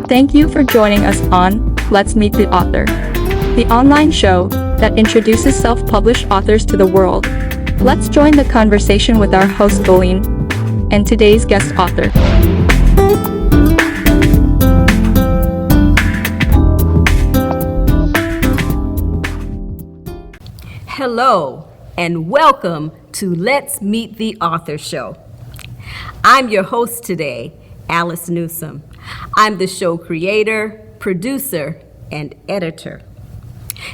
Thank you for joining us on Let's Meet the Author, the online show that introduces self-published authors to the world. Let's join the conversation with our host Colleen and today's guest author. Hello and welcome to Let's Meet the Author show. I'm your host today, Alice Newsom. I'm the show creator, producer, and editor.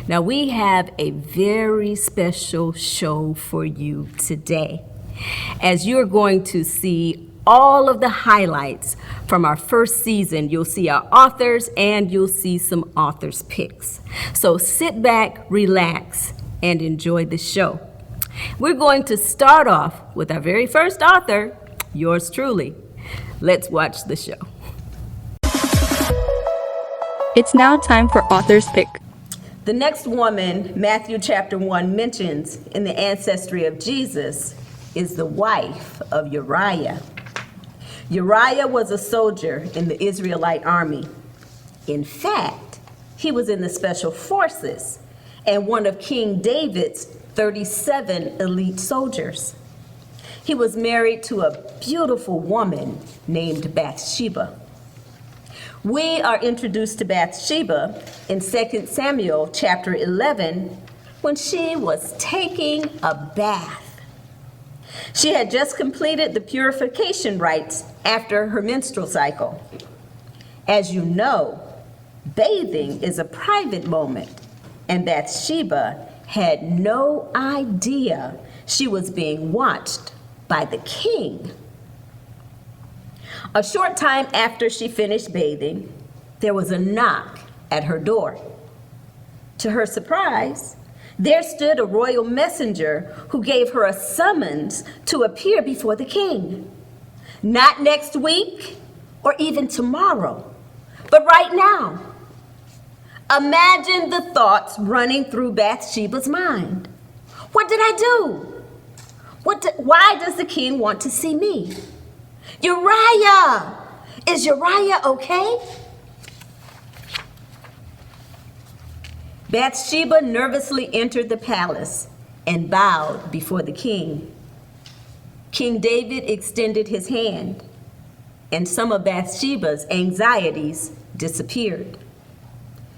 Now we have a very special show for you today, as you're going to see all of the highlights from our first season. You'll see our authors and you'll see some authors' picks. So sit back, relax, and enjoy the show. We're going to start off with our very first author, yours truly. Let's watch the show. It's now time for Author's Pick. The next woman Matthew chapter 1 mentions in the ancestry of Jesus is the wife of Uriah. Uriah was a soldier in the Israelite army. In fact, he was in the special forces and one of King David's 37 elite soldiers. He was married to a beautiful woman named Bathsheba. We are introduced to Bathsheba in 2 Samuel chapter 11 when she was taking a bath. She had just completed the purification rites after her menstrual cycle. As you know, bathing is a private moment, and Bathsheba had no idea she was being watched by the king. A short time after she finished bathing, there was a knock at her door. To her surprise, there stood a royal messenger who gave her a summons to appear before the king. Not next week or even tomorrow, but right now. Imagine the thoughts running through Bathsheba's mind. What did I do? Why does the king want to see me? Uriah! Is Uriah okay? Bathsheba nervously entered the palace and bowed before the king. King David extended his hand, and some of Bathsheba's anxieties disappeared.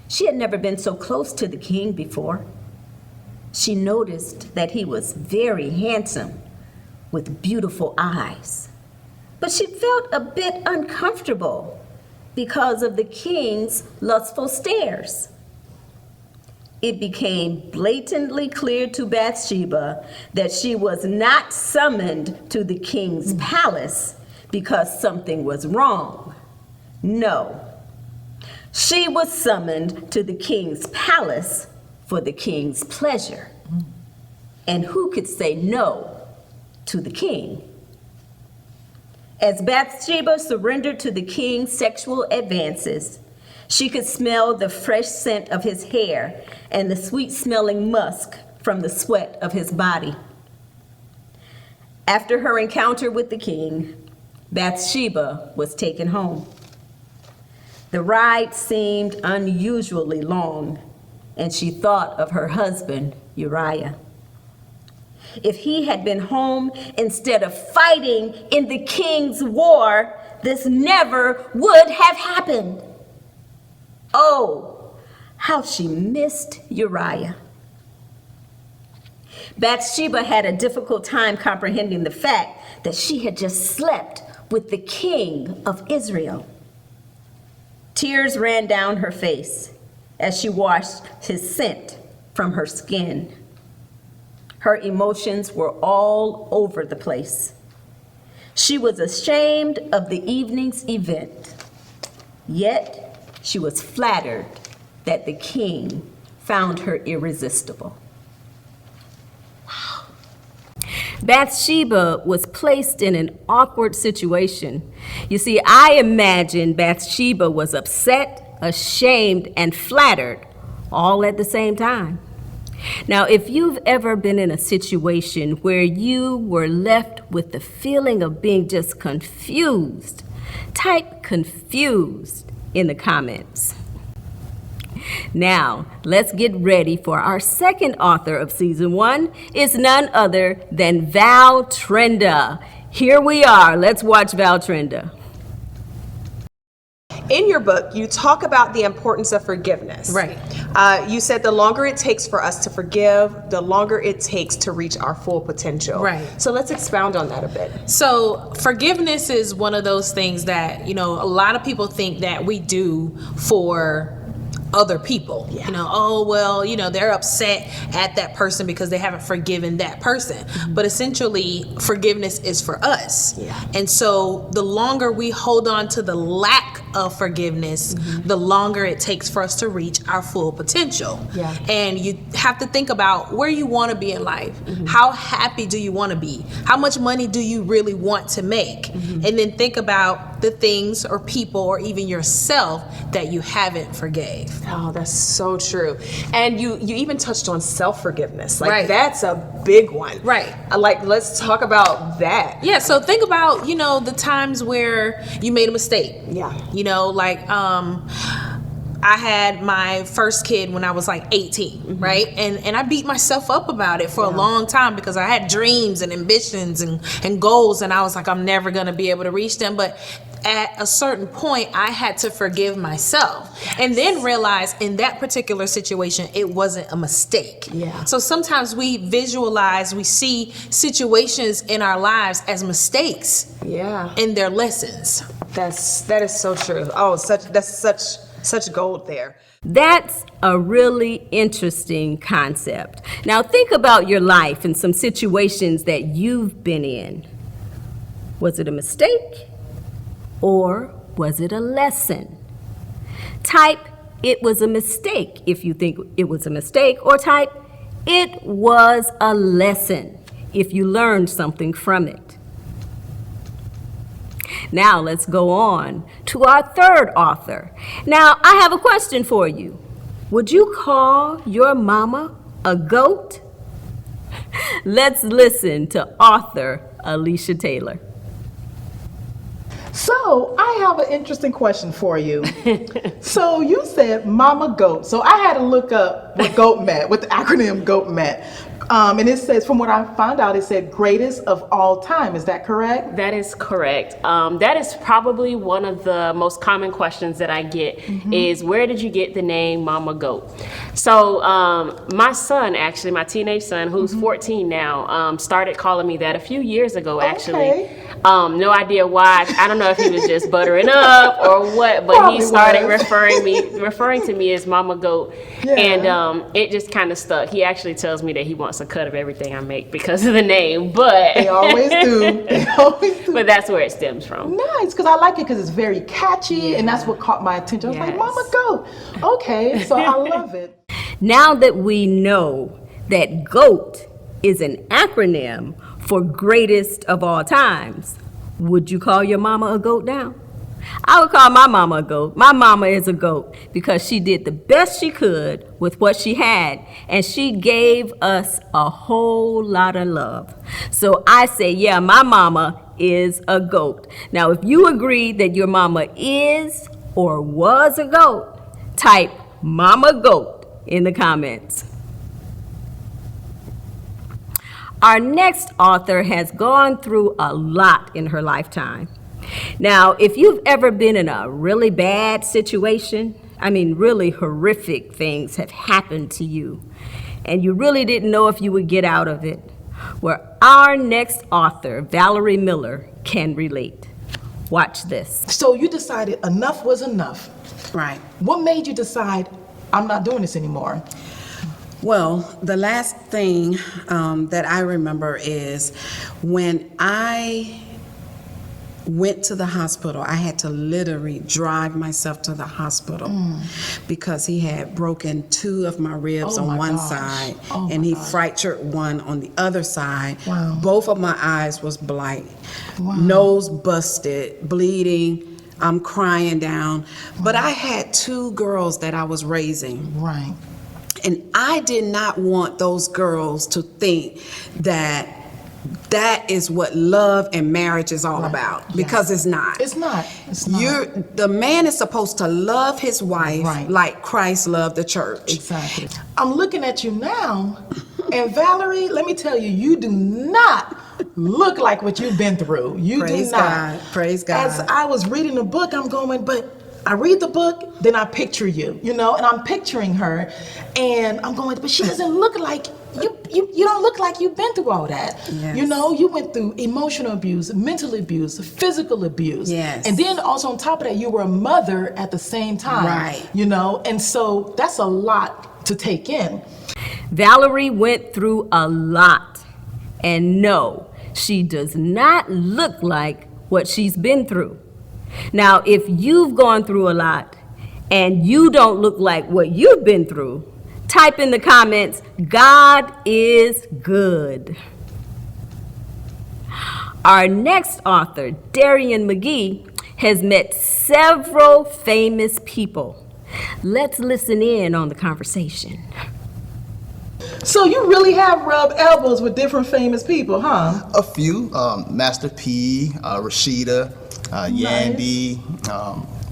She had never been so close to the king before. She noticed that he was very handsome with beautiful eyes. But she felt a bit uncomfortable because of the king's lustful stares. It became blatantly clear to Bathsheba that she was not summoned to the king's palace because something was wrong. No, she was summoned to the king's palace for the king's pleasure. And who could say no to the king? As Bathsheba surrendered to the king's sexual advances, she could smell the fresh scent of his hair and the sweet-smelling musk from the sweat of his body. After her encounter with the king, Bathsheba was taken home. The ride seemed unusually long, and she thought of her husband, Uriah. If he had been home instead of fighting in the king's war, this never would have happened. Oh, how she missed Uriah. Bathsheba had a difficult time comprehending the fact that she had just slept with the king of Israel. Tears ran down her face as she washed his scent from her skin. Her emotions were all over the place. She was ashamed of the evening's event, yet she was flattered that the king found her irresistible. Wow. Bathsheba was placed in an awkward situation. You see, I imagine Bathsheba was upset ashamed, and flattered all at the same time. Now, if you've ever been in a situation where you were left with the feeling of being just confused, type confused in the comments. Now, let's get ready for our second author of season 1. It's none other than Val Trenda. Here we are. Let's watch Val Trenda. In your book, you talk about the importance of forgiveness. Right. You said the longer it takes for us to forgive, the longer it takes to reach our full potential. Right. So let's expound on that a bit. So forgiveness is one of those things that, a lot of people think that we do for other people. They're upset at that person because they haven't forgiven that person. But essentially, forgiveness is for us. Yeah. And so the longer we hold on to the lack of forgiveness, the longer it takes for us to reach our full potential. Yeah. And you have to think about where you want to be in life. How happy do you want to be? How much money do you really want to make? And then think about the things or people or even yourself that you haven't forgave. Oh, that's so true. And you even touched on self-forgiveness. Like, Right. that's a big one. Right. Let's talk about that. Yeah, so think about, the times where you made a mistake. Yeah. I had my first kid when I was like 18, right? And I beat myself up about it for a long time because I had dreams and ambitions and goals, and I was like, I'm never gonna be able to reach them. But at a certain point, I had to forgive myself and then realize in that particular situation, it wasn't a mistake. Yeah. So sometimes we see situations in our lives as mistakes. Yeah. And they're lessons. That is so true. Oh, that's such gold there. That's a really interesting concept. Now think about your life and some situations that you've been in. Was it a mistake or was it a lesson? Type "it was a mistake" if you think it was a mistake, or type "it was a lesson" if you learned something from it. Now let's go on to our third author. Now I have a question for you. Would you call your mama a goat? Let's listen to author Alicia Taylor. So I have an interesting question for you. So you said mama goat. So I had to look up what GOAT meant, what the acronym GOAT meant. And it says, from what I found out, it said greatest of all time. Is that correct? That is correct. That is probably one of the most common questions that I get is, where did you get the name Mama Goat? So my son, actually, my teenage son, who's 14 now, started calling me that a few years ago, actually. Okay. No idea why. I don't know if he was just buttering up or what, but Probably he started was. referring to me as Mama Goat. Yeah. And it just kind of stuck. He actually tells me that he wants a cut of everything I make because of the name, but They always do. They always do. but that's where it stems from. Nice, because I like it because it's very catchy, and that's what caught my attention. I was like, Yes. mama goat. Okay, so I love it. Now that we know that GOAT is an acronym for greatest of all times, would you call your mama a goat now? I would call my mama a goat. My mama is a goat because she did the best she could with what she had, and she gave us a whole lot of love. So I say, yeah, my mama is a goat. Now, if you agree that your mama is or was a goat, type Mama Goat in the comments. Our next author has gone through a lot in her lifetime. Now, if you've ever been in a really bad situation, really horrific things have happened to you, and you really didn't know if you would get out of it, well, our next author, Valerie Miller, can relate. Watch this. So you decided enough was enough. Right. What made you decide, I'm not doing this anymore? Well, the last thing that I remember is when I went to the hospital, I had to literally drive myself to the hospital because he had broken 2 of my ribs Oh on my one gosh. side Oh and my he gosh. fractured one on the other side. Wow. Both of my eyes was blind, Wow. nose busted, bleeding. I'm crying down. But I had 2 girls that I was raising. Right. And I did not want those girls to think that that is what love and marriage is all about, because it's not. It's not. It's not. The man is supposed to love his wife like Christ loved the church. Exactly. I'm looking at you now, and Valerie, let me tell you, you do not look like what you've been through. You Praise do not. God. Praise God. As I was reading the book, I'm going, but I read the book, then I picture you, and I'm picturing her, and I'm going, but she doesn't look like you don't look like you've been through all that. Yes. You went through emotional abuse, mental abuse, physical abuse. Yes. And then also on top of that, you were a mother at the same time. Right. And so that's a lot to take in. Valerie went through a lot. And no, she does not look like what she's been through. Now, if you've gone through a lot and you don't look like what you've been through, type in the comments, God is good. Our next author, Darian McGee, has met several famous people. Let's listen in on the conversation. So you really have rubbed elbows with different famous people, huh? A few, Master P, Rasheda, Yandy,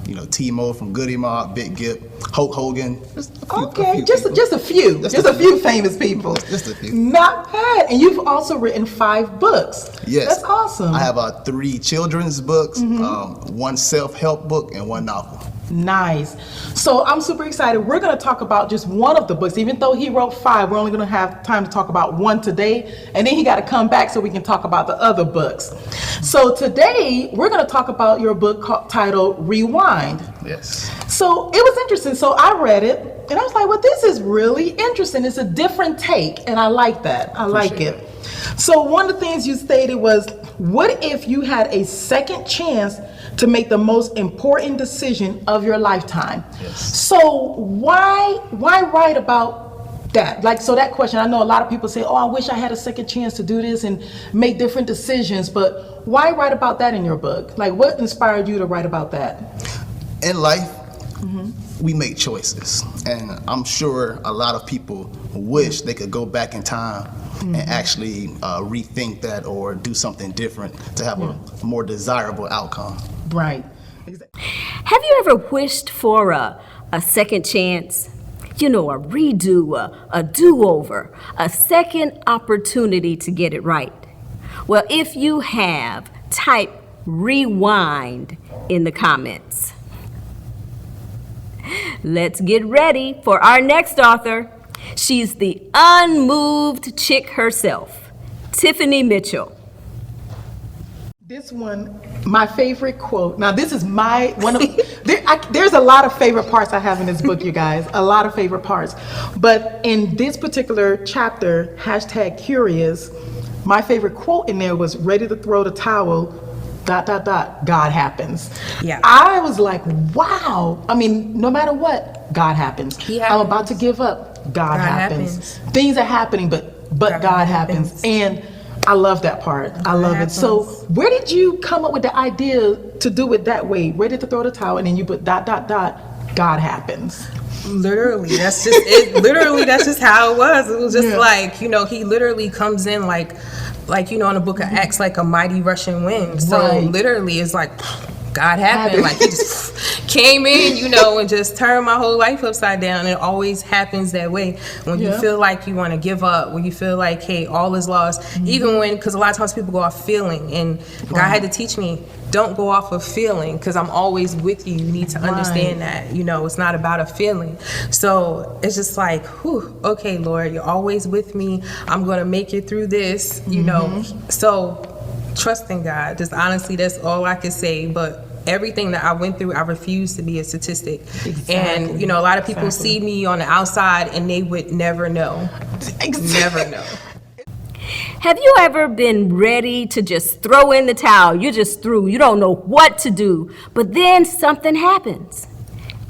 Timo from Goody Mob, Big Gip, Hulk Hogan. Just a few famous people. Just a few. Not bad. And you've also written 5 books. Yes. That's awesome. I have 3 children's books, 1 self-help book, and 1 novel. Nice. So I'm super excited. We're going to talk about just one of the books. Even though he wrote 5, we're only going to have time to talk about 1 today. And then he got to come back so we can talk about the other books. So today, we're going to talk about your book titled Rewind. Yes. So it was interesting. So I read it and I was like, well, this is really interesting. It's a different take. And I like that. I like it. So one of the things you stated was, what if you had a second chance to make the most important decision of your lifetime? Yes. So why write about that? So that question, I know a lot of people say, oh, I wish I had a second chance to do this and make different decisions, but why write about that in your book? What inspired you to write about that? In life, we make choices, and I'm sure a lot of people wish they could go back in time and actually rethink that or do something different to have a more desirable outcome. Right. Have you ever wished for a second chance? A redo, a do-over, a second opportunity to get it right? Well, if you have, type rewind in the comments. Let's get ready for our next author. She's the unmoved chick herself, Tiffany Mitchell. This one, my favorite quote. Now, this is there's a lot of favorite parts I have in this book, you guys. A lot of favorite parts. But in this particular chapter, #curious, my favorite quote in there was, ready to throw the towel, ... God happens. Yeah. I was like, wow. I mean, no matter what, God happens. I'm about to give up. God happens. Things are happening, but God happens. And I love that part. I love it. So where did you come up with the idea to do it that way? Ready to throw the towel, and then you put ... God happens. Literally, that's just it. Literally, that's just how it was. It was just he literally comes in like in the book of Acts, like a mighty rushing wind. So literally, it's like God happened. Like he just came in, and just turned my whole life upside down. And it always happens that way. When you feel like you want to give up, when you feel like, hey, all is lost. Even because a lot of times people go off feeling, and God had to teach me, don't go off of feeling, because I'm always with you. You need to understand that, it's not about a feeling. So it's just like, whew, okay, Lord, you're always with me. I'm going to make it through this, So trust in God. Just honestly, that's all I can say. But everything that I went through, I refuse to be a statistic. Exactly. And, a lot of people see me on the outside and they would never know. Never know. Have you ever been ready to just throw in the towel? You're just through. You don't know what to do. But then something happens.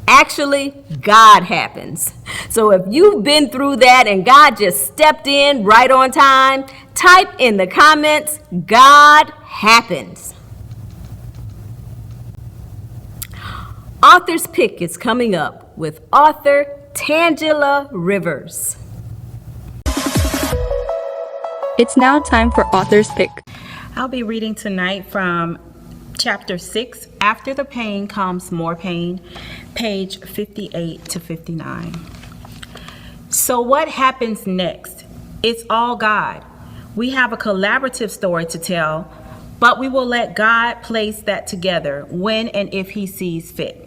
Actually, God happens. So if you've been through that and God just stepped in right on time, type in the comments, God happens. Author's Pick is coming up with author Tangela Rivers. It's now time for Author's Pick. I'll be reading tonight from Chapter 6, After the Pain Comes More Pain, page 58 to 59. So what happens next? It's all God. We have a collaborative story to tell, but we will let God place that together when and if He sees fit.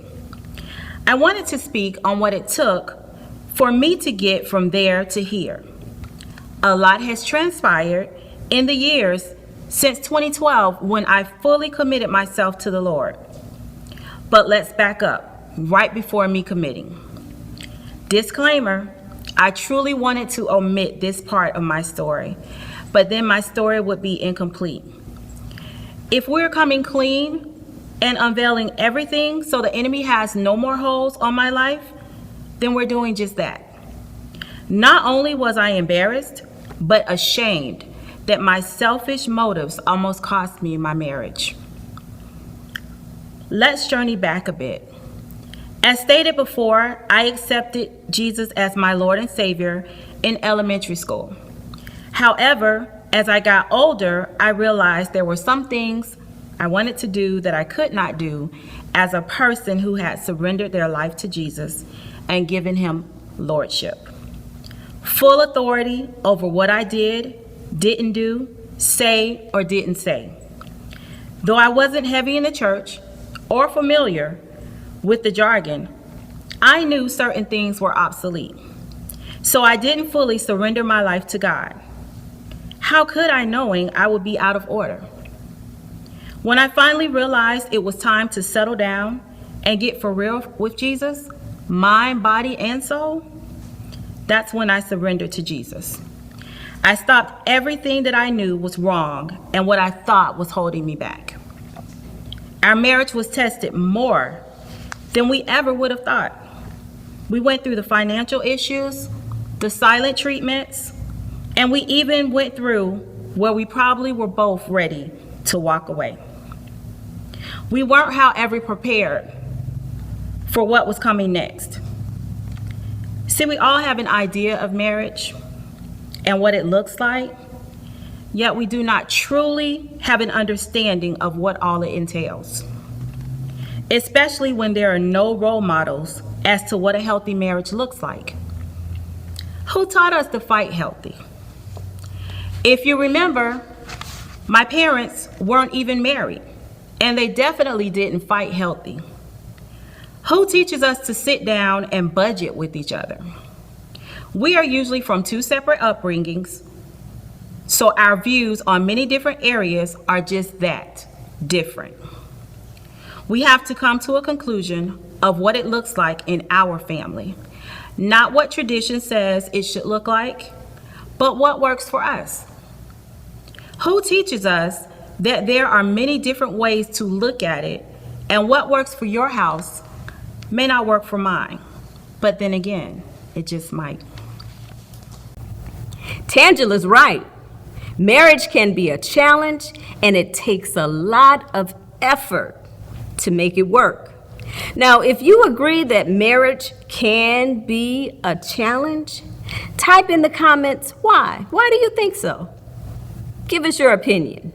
I wanted to speak on what it took for me to get from there to here. A lot has transpired in the years since 2012 when I fully committed myself to the Lord. But let's back up right before me committing. Disclaimer, I truly wanted to omit this part of my story, but then my story would be incomplete. If we're coming clean and unveiling everything so the enemy has no more holes on my life, then we're doing just that. Not only was I embarrassed, but ashamed that my selfish motives almost cost me my marriage. Let's journey back a bit. As stated before, I accepted Jesus as my Lord and Savior in elementary school. However, as I got older, I realized there were some things I wanted to do that I could not do as a person who had surrendered their life to Jesus and given Him lordship. Full authority over what I did, didn't do, say, or didn't say. Though I wasn't heavy in the church or familiar with the jargon, I knew certain things were obsolete. So I didn't fully surrender my life to God. How could I, knowing I would be out of order? When I finally realized it was time to settle down and get for real with Jesus, mind, body, and soul, that's when I surrendered to Jesus. I stopped everything that I knew was wrong and what I thought was holding me back. Our marriage was tested more than we ever would have thought. We went through the financial issues, the silent treatments, and we even went through where we probably were both ready to walk away. We weren't, however, prepared for what was coming next. See, we all have an idea of marriage and what it looks like, yet we do not truly have an understanding of what all it entails, especially when there are no role models as to what a healthy marriage looks like. Who taught us to fight healthy? If you remember, my parents weren't even married, and they definitely didn't fight healthy. Who teaches us to sit down and budget with each other? We are usually from two separate upbringings, so our views on many different areas are just that, different. We have to come to a conclusion of what it looks like in our family. Not what tradition says it should look like, but what works for us. Who teaches us that there are many different ways to look at it, and what works for your house may not work for mine, but then again, it just might. Tangela's right. Marriage can be a challenge, and it takes a lot of effort to make it work. Now, if you agree that marriage can be a challenge, type in the comments why. Why do you think so? Give us your opinion.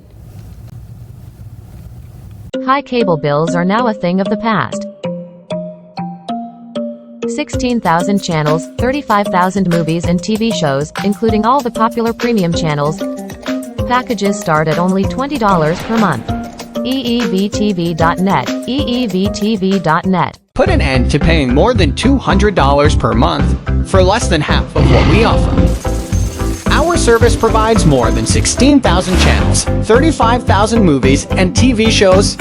High cable bills are now a thing of the past. 16,000 channels, 35,000 movies and TV shows, including all the popular premium channels. Packages start at only $20 per month. eevtv.net, eevtv.net. Put an end to paying more than $200 per month for less than half of what we offer. Our service provides more than 16,000 channels, 35,000 movies and TV shows.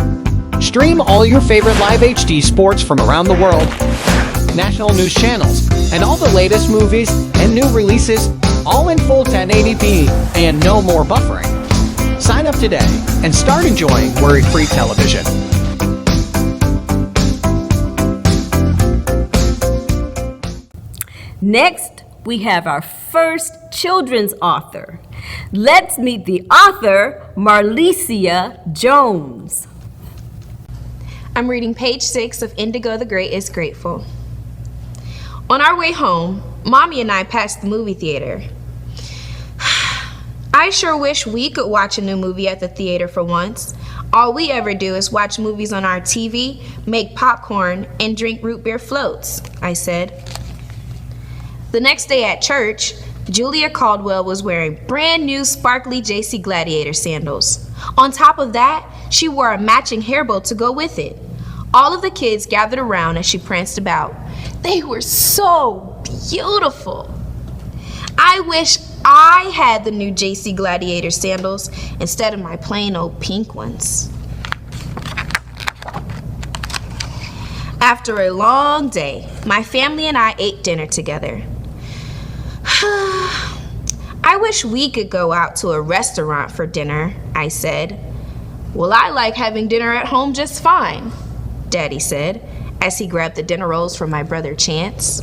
Stream all your favorite live HD sports from around the world, national news channels, and all the latest movies and new releases, all in full 1080p and no more buffering. Sign up today and start enjoying worry-free television. Next, we have our first children's author. Let's meet the author, Marlicia Jones. I'm reading page 6 of Indigo the Great is Grateful. On our way home, Mommy and I passed the movie theater. I sure wish we could watch a new movie at the theater for once. All we ever do is watch movies on our TV, make popcorn, and drink root beer floats, I said. The next day at church, Julia Caldwell was wearing brand new sparkly JC Gladiator sandals. On top of that, she wore a matching hair bow to go with it. All of the kids gathered around as she pranced about. They were so beautiful. I wish I had the new JC Gladiator sandals instead of my plain old pink ones. After a long day, my family and I ate dinner together. I wish we could go out to a restaurant for dinner, I said. Well, I like having dinner at home just fine, Daddy said, as he grabbed the dinner rolls from my brother Chance.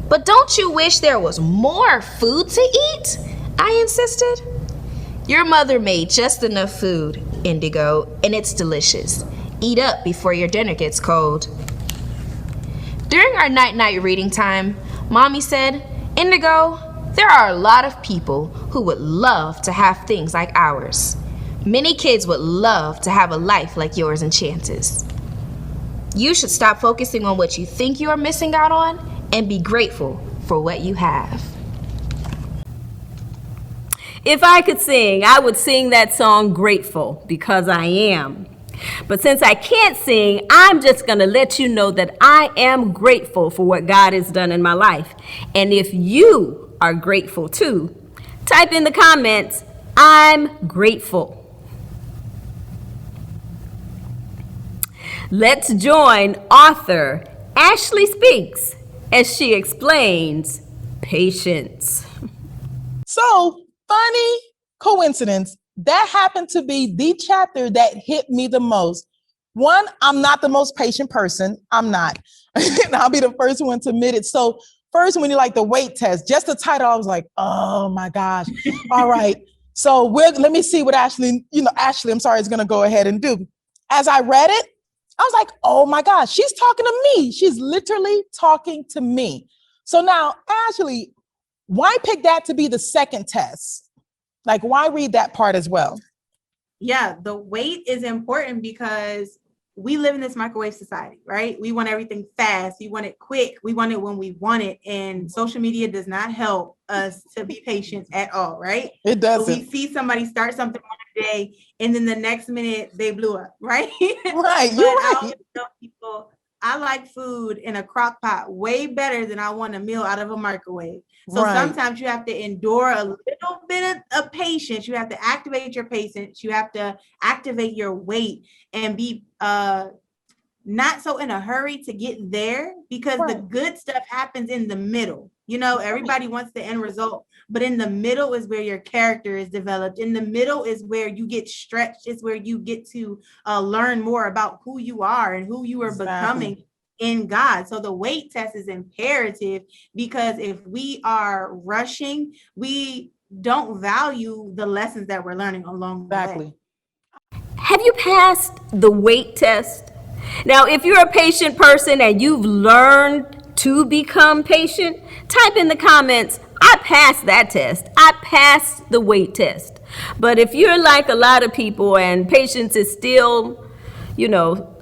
But don't you wish there was more food to eat? I insisted. Your mother made just enough food, Indigo, and it's delicious. Eat up before your dinner gets cold. During our night-night reading time, Mommy said, Indigo, there are a lot of people who would love to have things like ours. Many kids would love to have a life like yours and Chance's. You should stop focusing on what you think you are missing out on and be grateful for what you have. If I could sing, I would sing that song Grateful, because I am. But since I can't sing, I'm just going to let you know that I am grateful for what God has done in my life. And if you are grateful too, type in the comments, I'm grateful. Let's join author Ashley Speaks as she explains patience. So, funny coincidence, that happened to be the chapter that hit me the most. One, I'm not the most patient person. I'm not. And I'll be the first one to admit it. So first, when you like the weight test, just the title, I was like, oh my gosh. All right. So let me see what Ashley, I'm sorry, is going to go ahead and do. As I read it, I was like, oh my gosh, she's talking to me. She's literally talking to me. So now, Ashley, why pick that to be the second test? Like, why read that part as well? Yeah, the weight is important because we live in this microwave society, right? We want everything fast. We want it quick. We want it when we want it. And social media does not help us to be patient at all, right? It doesn't. So we see somebody start something one day and then the next minute they blew up, right? Right, you're I right. always tell people, I like food in a crock pot way better than I want a meal out of a microwave. So sometimes you have to endure a little bit of patience. You have to activate your patience. You have to activate your weight and be not so in a hurry to get there, because the good stuff happens in the middle. Everybody wants the end result, but in the middle is where your character is developed. In the middle is where you get stretched. It's where you get to learn more about who you are and who you are becoming in God. So the weight test is imperative, because if we are rushing, we don't value the lessons that we're learning along the way. Have you passed the weight test? Now, if you're a patient person and you've learned to become patient, type in the comments, I passed that test. I passed the weight test. But if you're like a lot of people and patience is still,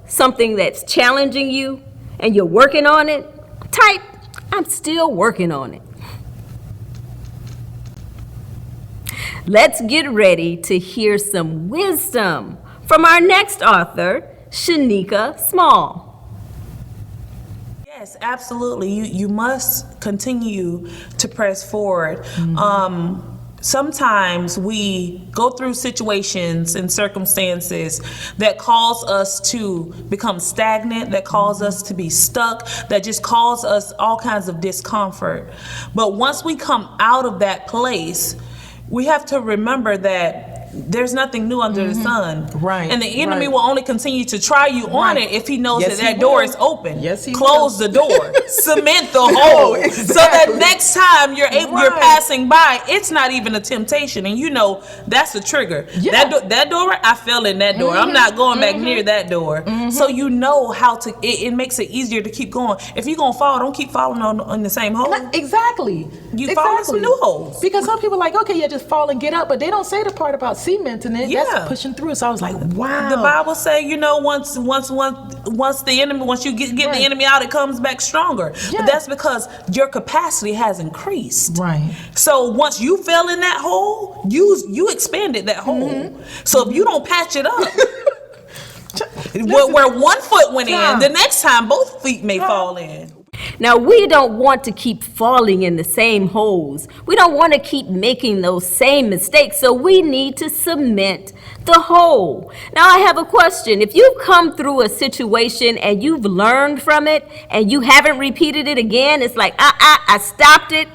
something that's challenging you and you're working on it, type, I'm still working on it. Let's get ready to hear some wisdom from our next author, Shanika Small. Yes, absolutely. You must continue to press forward. Sometimes we go through situations and circumstances that cause us to become stagnant, that cause us to be stuck, that just cause us all kinds of discomfort. But once we come out of that place, we have to remember that there's nothing new under the sun. Right. And the enemy right. will only continue to try you on it if he knows Yes, that he door will. is open. Yes, he Close will. the door. Cement the hole. So that exactly. next time you're Right. passing by, it's not even a temptation. And you know that's a trigger. Yeah. That door, I fell in that door. I'm not going back near that door. So you know how to, it makes it easier to keep going. If you're going to fall, don't keep falling on the same hole. Exactly. You fall in some new holes. Because some people are like, okay, yeah, just fall and get up, but they don't say the part about cementing it. Yeah. That's pushing through. So I was like, wow. The Bible say, you know, once the enemy, once you get the enemy out, it comes back stronger. Yeah. But that's because your capacity has increased. Right. So once you fell in that hole, you expanded that hole. So if you don't patch it up, where one foot went in, the next time both feet may fall in. Now, we don't want to keep falling in the same holes. We don't want to keep making those same mistakes, so we need to cement the hole. Now, I have a question. If you've come through a situation and you've learned from it and you haven't repeated it again, it's like, I stopped it.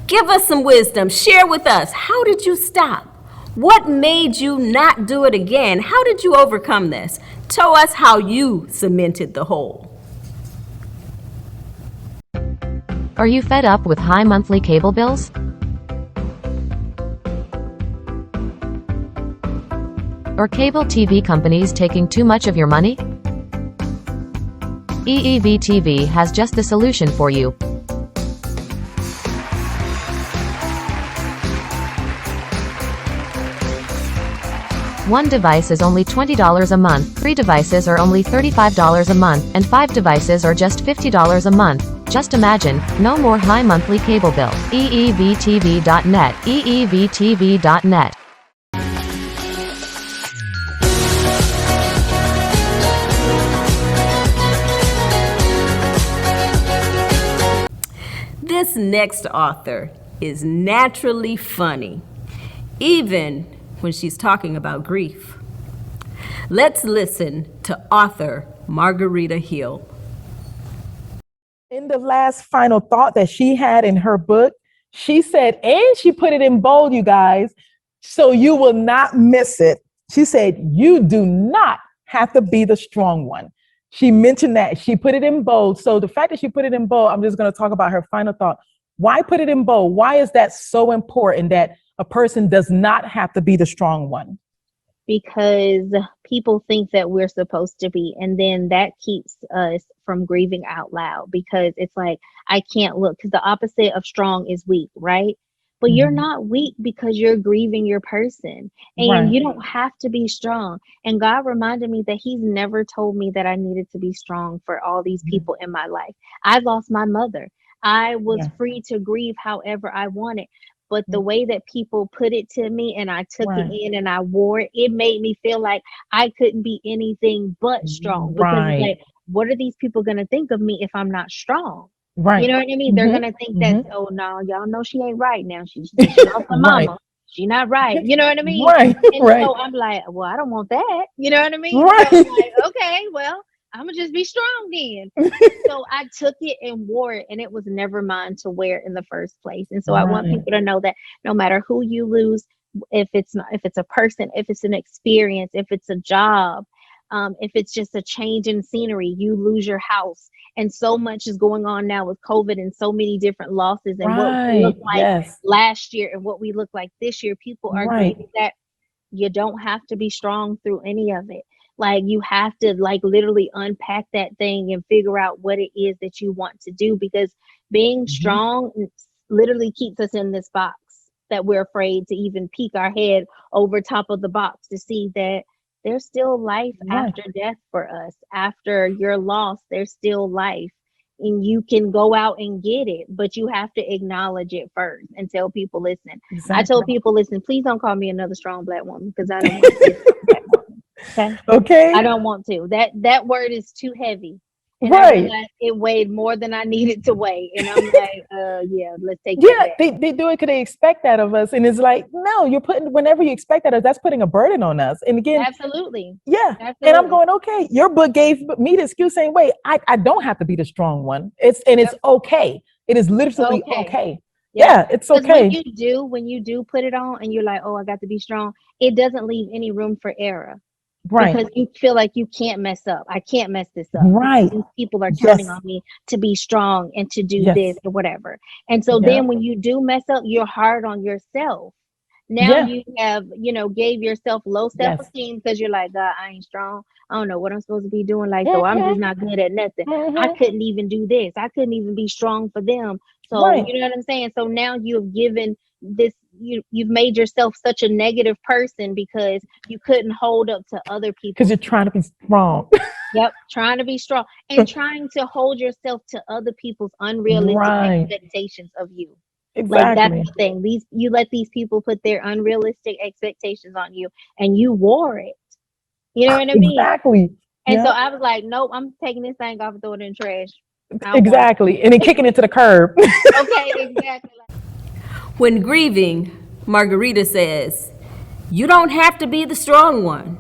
Give us some wisdom. Share with us. How did you stop? What made you not do it again? How did you overcome this? Tell us how you cemented the hole. Are you fed up with high monthly cable bills? Or cable TV companies taking too much of your money? eevtv has just the solution for you. One device is only $20 a month, 3 devices are only $35 a month, and 5 devices are just $50 a month. Just imagine, no more high monthly cable bill. eevtv.net, eevtv.net. This next author is naturally funny, even when she's talking about grief. Let's listen to author Margarita Hill. In the last final thought that she had in her book, she said, and she put it in bold, you guys, so you will not miss it. She said, you do not have to be the strong one. She mentioned that. She put it in bold. So the fact that she put it in bold, I'm just going to talk about her final thought. Why put it in bold? Why is that so important that a person does not have to be the strong one? Because people think that we're supposed to be, and then that keeps us from grieving out loud, because it's like, I can't look, because the opposite of strong is weak, right? But you're not weak because you're grieving your person, and you don't have to be strong. And God reminded me that he's never told me that I needed to be strong for all these people in my life. I lost my mother. I was free to grieve however I wanted. But the way that people put it to me and I took it in and I wore it, it made me feel like I couldn't be anything but strong. Because it's like, what are these people going to think of me if I'm not strong? Right. You know what I mean? They're going to think that, oh, no, y'all know she ain't right now. She's lost her mama. She not right. You know what I mean? And so I'm like, well, I don't want that. You know what I mean? Right. So I'm like, okay, well, I'm gonna just be strong then. So I took it and wore it, and it was never mine to wear in the first place. And so I want people to know that no matter who you lose, if it's a person, if it's an experience, if it's a job, if it's just a change in scenery, you lose your house. And so much is going on now with COVID and so many different losses, and what we looked like last year and what we look like this year. People are grieving that you don't have to be strong through any of it. Like, you have to literally unpack that thing and figure out what it is that you want to do, because being strong literally keeps us in this box that we're afraid to even peek our head over top of the box to see that there's still life after death for us. After you're lost, there's still life, and you can go out and get it, but you have to acknowledge it first and tell people, listen. I told people, listen, please don't call me another strong Black woman, because I don't want to be a strong Black woman. Okay. I don't want to. That word is too heavy. And I realized it weighed more than I needed to weigh. And I'm like, yeah, let's take that back. They do it because they expect that of us. And it's like, no, you're putting, whenever you expect that of us, that's putting a burden on us. And again, absolutely. Yeah. Absolutely. And I'm going, okay, your book gave me the excuse saying, wait, I don't have to be the strong one. It's okay. It is literally okay. Yeah, it's 'Cause okay. when you do put it on and you're like, oh, I got to be strong, it doesn't leave any room for error. Right. Because you feel like you can't mess up. I can't mess this up. Right. These people are Yes. counting on me to be strong and to do Yes. this or whatever. And so Yeah. then when you do mess up, you're hard on yourself. Now Yeah. you have, gave yourself low Yes. self-esteem because you're like, God, I ain't strong. I don't know what I'm supposed to be doing. Like, so I'm just not good at nothing. I couldn't even do this. I couldn't even be strong for them. So Right. you know what I'm saying? So now you've given this, you've made yourself such a negative person because you couldn't hold up to other people. Because you're trying to be strong. Yep, trying to be strong and trying to hold yourself to other people's unrealistic Right. expectations of you. Exactly. Like that's the thing. You let these people put their unrealistic expectations on you, and you wore it. You know what I mean? Exactly. And so Yeah. I was like, nope, I'm taking this thing off and throwing it in the trash. I don't want it. Exactly. And then kicking it to the curb. Okay, exactly. When grieving, Margarita says, you don't have to be the strong one.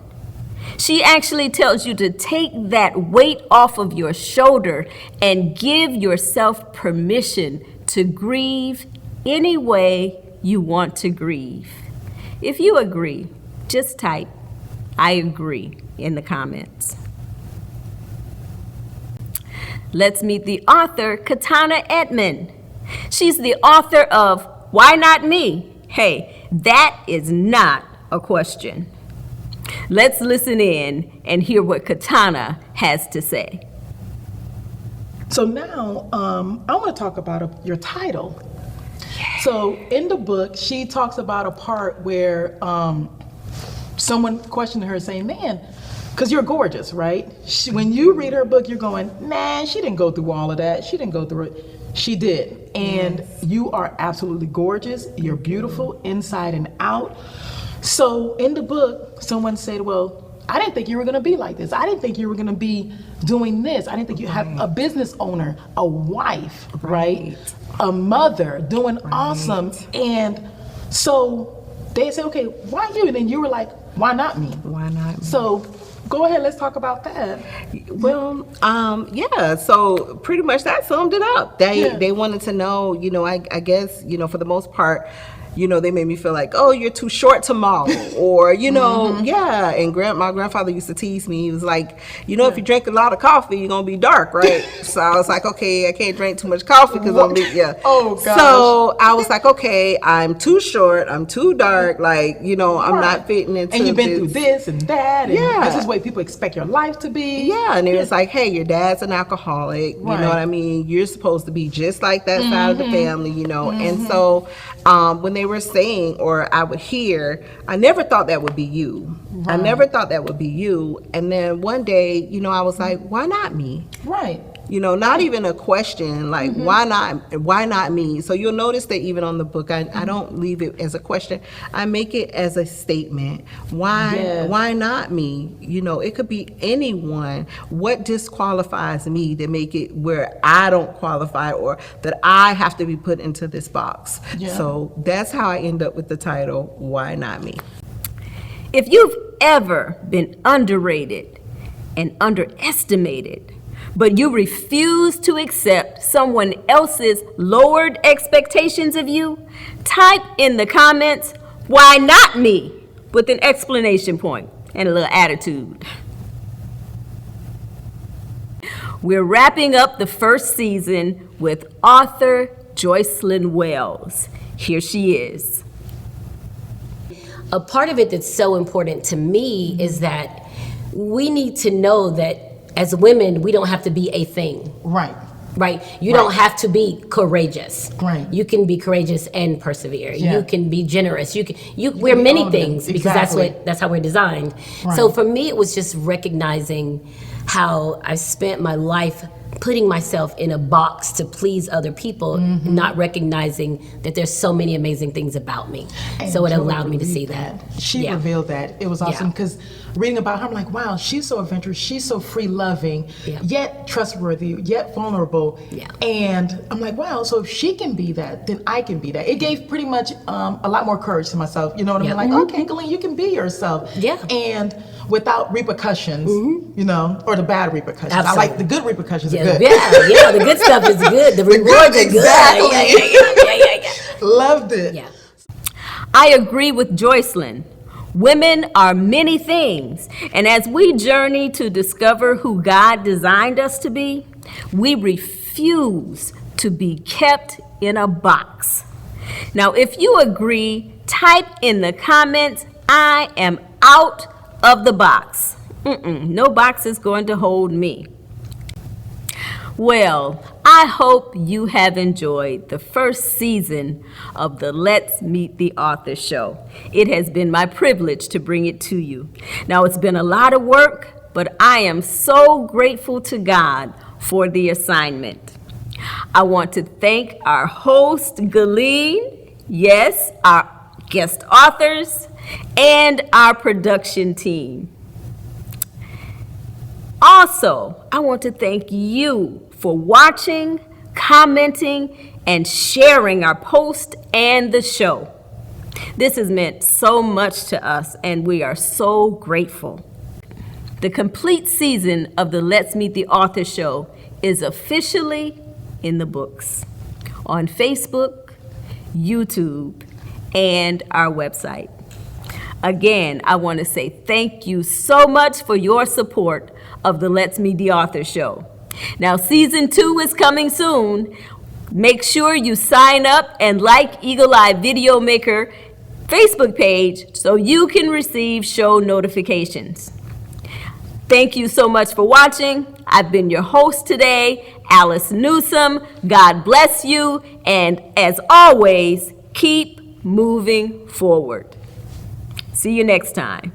She actually tells you to take that weight off of your shoulder and give yourself permission to grieve any way you want to grieve. If you agree, just type, I agree, in the comments. Let's meet the author, Katana Edmond. She's the author of Why Not Me? Hey, that is not a question. Let's listen in and hear what Katana has to say. So now, I want to talk about your title. So in the book, she talks about a part where someone questioned her saying, man, because you're gorgeous, right? When you read her book, you're going, man, she didn't go through all of that. She didn't go through it. She did. And you are absolutely gorgeous. You're beautiful inside and out. So in the book, someone said, well, I didn't think you were going to be like this. I didn't think you were going to be doing this. I didn't think you had a business owner, a wife, right? A mother, doing awesome. And so they said, okay, why you? And then you were like, why not me? Why not me? So go ahead, let's talk about that. Well, yeah, so pretty much that summed it up. They wanted to know, I guess, for the most part, they made me feel like, oh, you're too short to model, or, yeah. And my grandfather used to tease me. He was like, if you drink a lot of coffee, you're going to be dark, right? So I was like, okay, I can't drink too much coffee because I'm Oh, gosh. So I was like, okay, I'm too short, I'm too dark, like, I'm not fitting into And you've been through this and that, and Yeah. this is what people expect your life to be. Yeah, and it was like, hey, your dad's an alcoholic, you know what I mean? You're supposed to be just like that side of the family, And so when they were saying, or I would hear, I never thought that would be you. I never thought that would be you. And then one day, I was like, why not me? Right. Not even a question, like, why not me? So you'll notice that even on the book, I don't leave it as a question. I make it as a statement. Why not me? It could be anyone. What disqualifies me to make it where I don't qualify, or that I have to be put into this box? Yeah. So that's how I end up with the title, Why Not Me? If you've ever been underrated and underestimated, but you refuse to accept someone else's lowered expectations of you, type in the comments, why not me? With an exclamation point and a little attitude. We're wrapping up the first season with author Joycelyn Wells. Here she is. A part of it that's so important to me is that we need to know that as women, we don't have to be a thing. Right. Right? You don't have to be courageous. Right. You can be courageous and persevere. Yeah. You can be generous. We're many own them. things because Exactly. that's how we're designed. Right. So for me, it was just recognizing how I spent my life putting myself in a box to please other people, not recognizing that there's so many amazing things about me. And so it Joy allowed me to revealed see that. She revealed that. It was awesome because reading about her, I'm like, wow, she's so adventurous, she's so free-loving, yet trustworthy, yet vulnerable. And I'm like, wow, so if she can be that, then I can be that. It gave pretty much a lot more courage to myself. You know what I mean? Like, okay, Glenn, you can be yourself. Yeah. And without repercussions, you know, or the bad repercussions. I Absolutely. like the good repercussions Yeah, are good. yeah, the good stuff is good. The rewards are good. Exactly. Yeah. Loved it. Yeah. I agree with Joycelyn. Women are many things, and as we journey to discover who God designed us to be, we refuse to be kept in a box. Now, if you agree, type in the comments, I am out of the box. No box is going to hold me. Well, I hope you have enjoyed the first season of the Let's Meet the Author show. It has been my privilege to bring it to you. Now, it's been a lot of work, but I am so grateful to God for the assignment. I want to thank our host, Galeen, yes, our guest authors, and our production team. Also, I want to thank you for watching, commenting, and sharing our post and the show. This has meant so much to us, and we are so grateful. The complete season of the Let's Meet the Author show is officially in the books on Facebook, YouTube, and our website. Again, I want to say thank you so much for your support of the Let's Meet the Author show. Now, season 2 is coming soon. Make sure you sign up and like Eagle-Eye Videomaker Facebook page so you can receive show notifications. Thank you so much for watching. I've been your host today, Alice Newsome. God bless you, and as always, keep moving forward. See you next time.